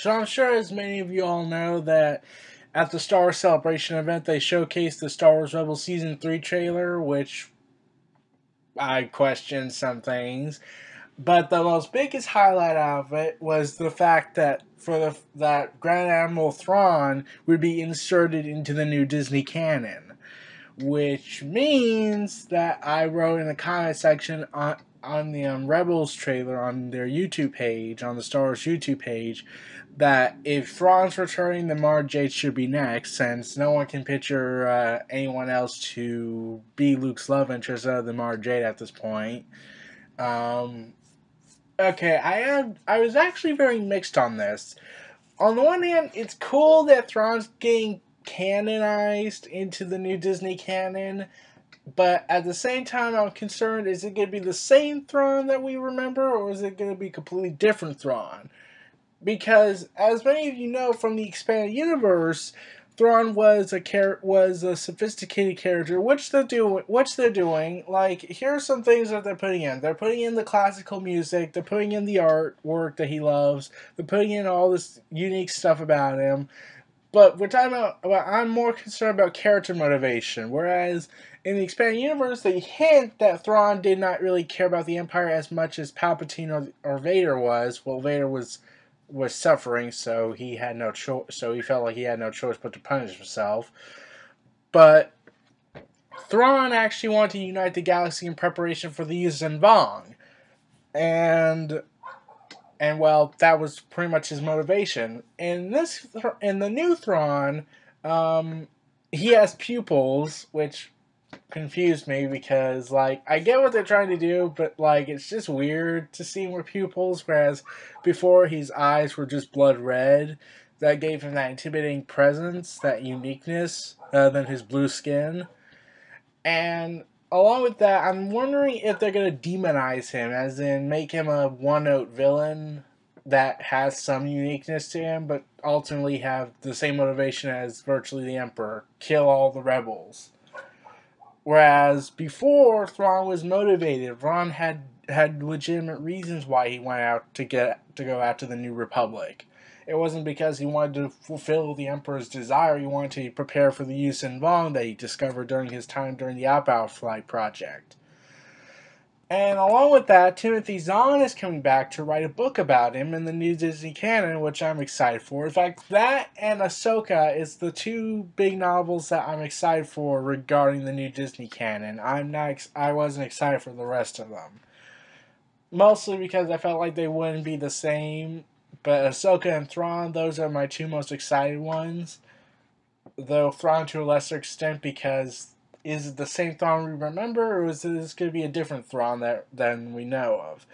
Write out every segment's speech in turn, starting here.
So I'm sure as many of you all know that at the Star Wars Celebration event they showcased the Star Wars Rebels Season 3 trailer, which I questioned some things. But the most biggest highlight of it was the fact that that Grand Admiral Thrawn would be inserted into the new Disney canon, which means that I wrote in the comment section on the Rebels trailer on their YouTube page, on the Star Wars YouTube page, that if Thrawn's returning, then Mara Jade should be next, since no one can picture anyone else to be Luke's love interest other than Mara Jade at this point. Um, okay, I was actually very mixed on this. On the one hand, it's cool that Thrawn's getting canonized into the new Disney canon, but at the same time, I'm concerned, is it going to be the same Thrawn that we remember, or is it going to be a completely different Thrawn? Because, as many of you know from the expanded universe, Thrawn was a sophisticated character, which they're doing. Like, here are some things that they're putting in. They're putting in the classical music. They're putting in the artwork that he loves. They're putting in all this unique stuff about him. But we're talking about. Well, I'm more concerned about character motivation. Whereas in the expanded universe, they hint that Thrawn did not really care about the Empire as much as Palpatine or Vader was. Well, Vader was suffering, so he had no choice. So he felt like he had no choice but to punish himself. But Thrawn actually wanted to unite the galaxy in preparation for the Yuuzhan Vong, and well, that was pretty much his motivation. In the new Thrawn, he has pupils, which confused me because, like, I get what they're trying to do, but, like, it's just weird to see him with pupils, whereas before his eyes were just blood red. That gave him that intimidating presence, that uniqueness, than his blue skin. And along with that, I'm wondering if they're going to demonize him, as in make him a one-note villain that has some uniqueness to him, but ultimately have the same motivation as virtually the Emperor: kill all the rebels. Whereas before, Thrawn was motivated. Thrawn had legitimate reasons why he went out to go out to the New Republic. It wasn't because he wanted to fulfill the Emperor's desire. He wanted to prepare for the Yuuzhan Vong that he discovered during his time during the Outbound Flight project. And along with that, Timothy Zahn is coming back to write a book about him in the new Disney canon, which I'm excited for. In fact, that and Ahsoka is the two big novels that I'm excited for regarding the new Disney canon. I wasn't excited for the rest of them. Mostly because I felt like they wouldn't be the same. But Ahsoka and Thrawn, those are my two most excited ones. Though Thrawn to a lesser extent, because is it the same Thrawn we remember, or is this going to be a different Thrawn than we know of?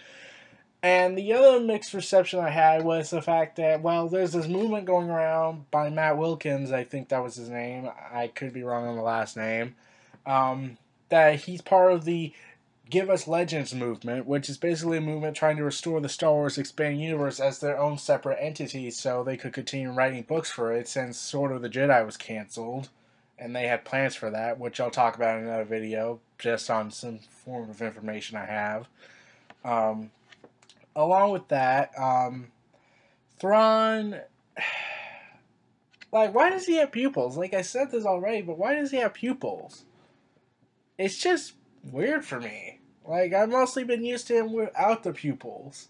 And the other mixed reception I had was the fact that, well, there's this movement going around by Matt Wilkins, I think that was his name, I could be wrong on the last name, that he's part of the Give Us Legends movement, which is basically a movement trying to restore the Star Wars expanded universe as their own separate entity so they could continue writing books for it since Sword of the Jedi was canceled. And they had plans for that, which I'll talk about in another video, just on some form of information I have. Along with that, Thrawn, like, why does he have pupils? Like, I said this already, but why does he have pupils? It's just weird for me. Like, I've mostly been used to him without the pupils,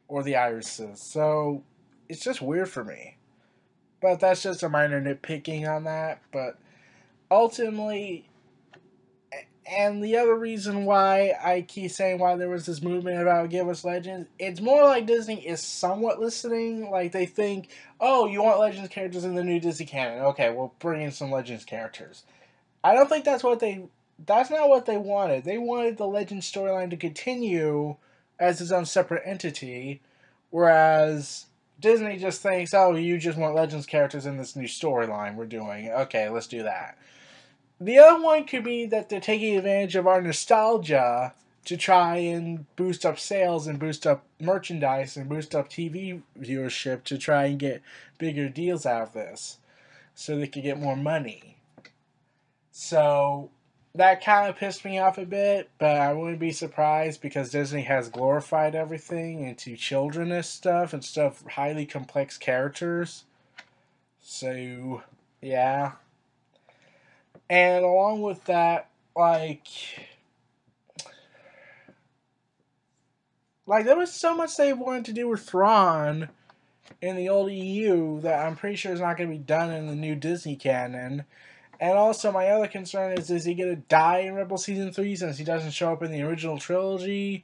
or the irises, so it's just weird for me. But that's just a minor nitpicking on that, but ultimately, and the other reason why I keep saying why there was this movement about Give Us Legends, it's more like Disney is somewhat listening. Like, they think, oh, you want Legends characters in the new Disney canon. Okay, we'll bring in some Legends characters. I don't think that's not what they wanted. They wanted the Legends storyline to continue as its own separate entity, whereas Disney just thinks, oh, you just want Legends characters in this new storyline we're doing. Okay, let's do that. The other one could be that they're taking advantage of our nostalgia to try and boost up sales and boost up merchandise and boost up TV viewership to try and get bigger deals out of this so they could get more money. So that kind of pissed me off a bit, but I wouldn't be surprised because Disney has glorified everything into childrenist stuff instead of highly complex characters. So, yeah. And along with that, there was so much they wanted to do with Thrawn in the old EU that I'm pretty sure is not going to be done in the new Disney canon. And also, my other concern is he going to die in Rebel Season 3 since he doesn't show up in the original trilogy?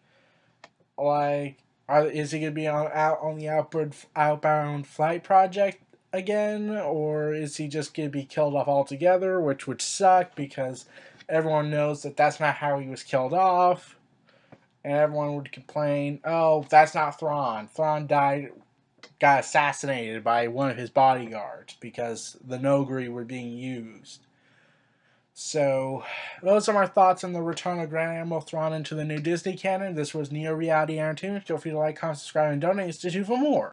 Is he going to be out on the outbound flight project again? Or is he just going to be killed off altogether, which would suck because everyone knows that that's not how he was killed off. And everyone would complain, oh, that's not Thrawn. Thrawn got assassinated by one of his bodyguards because the Nogri were being used. So, those are my thoughts on the return of Grand Admiral Thrawn into the new Disney canon. This was Neo Reality Entertainment. Feel free to like, comment, subscribe, and donate to for more.